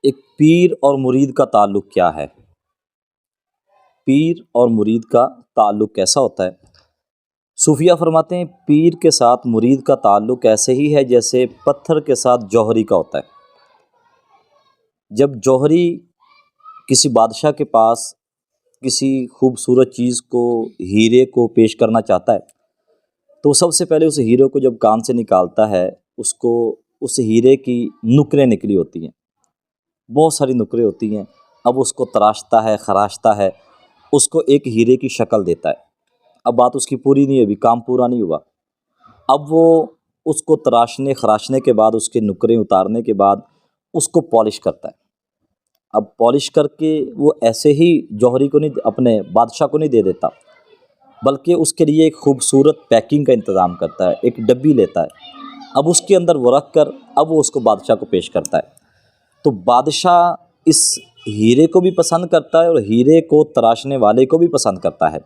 ایک پیر اور مرید کا تعلق کیا ہے؟ پیر اور مرید کا تعلق کیسا ہوتا ہے؟ صوفیہ فرماتے ہیں پیر کے ساتھ مرید کا تعلق ایسے ہی ہے جیسے پتھر کے ساتھ جوہری کا ہوتا ہے۔ جب جوہری کسی بادشاہ کے پاس کسی خوبصورت چیز کو، ہیرے کو پیش کرنا چاہتا ہے تو سب سے پہلے اس ہیرے کو جب کان سے نکالتا ہے اس ہیرے کی نکریں نکلی ہوتی ہیں، بہت ساری نکریں ہوتی ہیں۔ اب اس کو تراشتا ہے، خراشتا ہے، اس کو ایک ہیرے کی شکل دیتا ہے۔ اب بات اس کی پوری نہیں ہوئی، کام پورا نہیں ہوا۔ اب وہ اس کو تراشنے خراشنے کے بعد، اس کے نکریں اتارنے کے بعد اس کو پالش کرتا ہے۔ اب پالش کر کے وہ ایسے ہی جوہری کو نہیں، اپنے بادشاہ کو نہیں دے دیتا، بلکہ اس کے لیے ایک خوبصورت پیکنگ کا انتظام کرتا ہے، ایک ڈبی لیتا ہے۔ اب اس کے اندر وہ رکھ کر اب وہ اس کو بادشاہ کو پیش کرتا ہے۔ تو بادشاہ اس ہیرے کو بھی پسند کرتا ہے اور ہیرے کو تراشنے والے کو بھی پسند کرتا ہے۔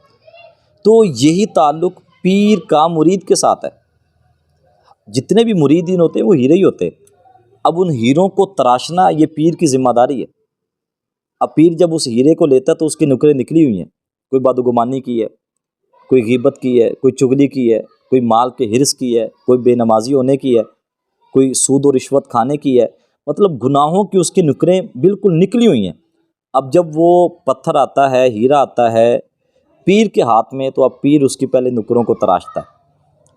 تو یہی تعلق پیر کا مرید کے ساتھ ہے۔ جتنے بھی مریدین ہوتے ہیں وہ ہیرے ہی ہوتے ہیں۔ اب ان ہیروں کو تراشنا یہ پیر کی ذمہ داری ہے۔ اب پیر جب اس ہیرے کو لیتا ہے تو اس کی نکریں نکلی ہوئی ہیں، کوئی بدگمانی کی ہے، کوئی غیبت کی ہے، کوئی چغلی کی ہے، کوئی مال کے حرص کی ہے، کوئی بے نمازی ہونے کی ہے، کوئی سود و رشوت کھانے کی ہے، مطلب گناہوں کی اس کی نکریں بالکل نکلی ہوئی ہیں۔ اب جب وہ پتھر آتا ہے، ہیرا آتا ہے پیر کے ہاتھ میں، تو اب پیر اس کی پہلے نکروں کو تراشتا ہے،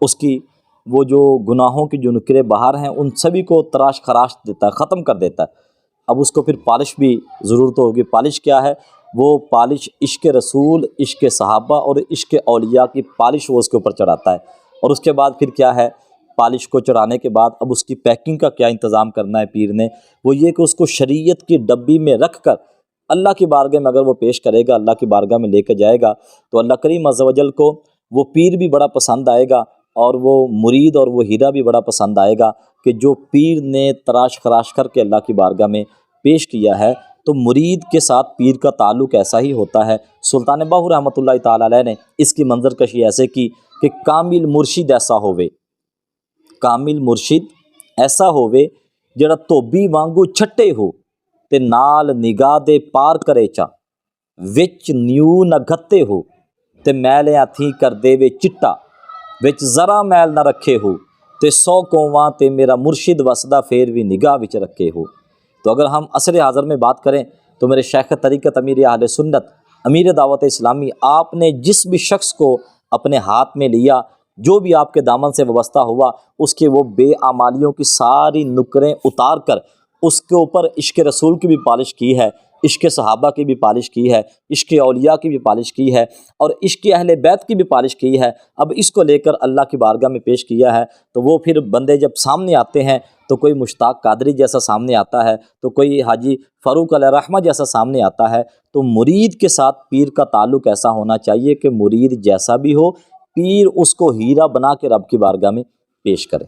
اس کی وہ جو گناہوں کی جو نکریں باہر ہیں ان سبھی کو تراش خراش دیتا ہے، ختم کر دیتا ہے۔ اب اس کو پھر پالش بھی ضرورت ہوگی۔ پالش کیا ہے؟ وہ پالش عشق رسول، عشق صحابہ اور عشق اولیاء کی پالش وہ اس کے اوپر چڑھاتا ہے۔ اور اس کے بعد پھر کیا ہے؟ پالش کو چڑھانے کے بعد اب اس کی پیکنگ کا کیا انتظام کرنا ہے پیر نے؟ وہ یہ کہ اس کو شریعت کی ڈبی میں رکھ کر اللہ کی بارگاہ میں اگر وہ پیش کرے گا، اللہ کی بارگاہ میں لے کے جائے گا تو اللہ کریم عز و جل کو وہ پیر بھی بڑا پسند آئے گا، اور وہ مرید اور وہ ہیرا بھی بڑا پسند آئے گا کہ جو پیر نے تراش خراش کر کے اللہ کی بارگاہ میں پیش کیا ہے۔ تو مرید کے ساتھ پیر کا تعلق ایسا ہی ہوتا ہے۔ سلطان باہو رحمۃ اللہ تعالیٰ علیہ نے اس کی منظر کشی ایسے کی کہ کامل مرشد ایسا ہووے، کامل مرشد ایسا ہووے جڑا دھوبی وانگو چھٹے ہو تے نال نگاہ دے پار کرے چا، وچ نیو نہ گھتے ہو تے میل ہاتھی کر دے وے چٹا، وچ ذرا میل نہ رکھے ہو تے 100 قوماں تے میرا مرشد وسدا پھر بھی نگاہ وچ رکھے ہو۔ تو اگر ہم عصر حاضر میں بات کریں تو میرے شیخ طریقت امیر اہل سنت، امیر دعوت اسلامی، آپ نے جس بھی شخص کو اپنے ہاتھ میں لیا، جو بھی آپ کے دامن سے وابستہ ہوا، اس کے وہ بے اعمالیوں کی ساری نکریں اتار کر اس کے اوپر عشق رسول کی بھی پالش کی ہے، عشق صحابہ کی بھی پالش کی ہے، عشق اولیاء کی بھی پالش کی ہے، اور عشق اہل بیت کی بھی پالش کی ہے۔ اب اس کو لے کر اللہ کی بارگاہ میں پیش کیا ہے تو وہ پھر بندے جب سامنے آتے ہیں تو کوئی مشتاق قادری جیسا سامنے آتا ہے، تو کوئی حاجی فاروق علیہ رحمہ جیسا سامنے آتا ہے۔ تو مرید کے ساتھ پیر کا تعلق ایسا ہونا چاہیے کہ مرید جیسا بھی ہو، پیر اس کو ہیرا بنا کے رب کی بارگاہ میں پیش کرے۔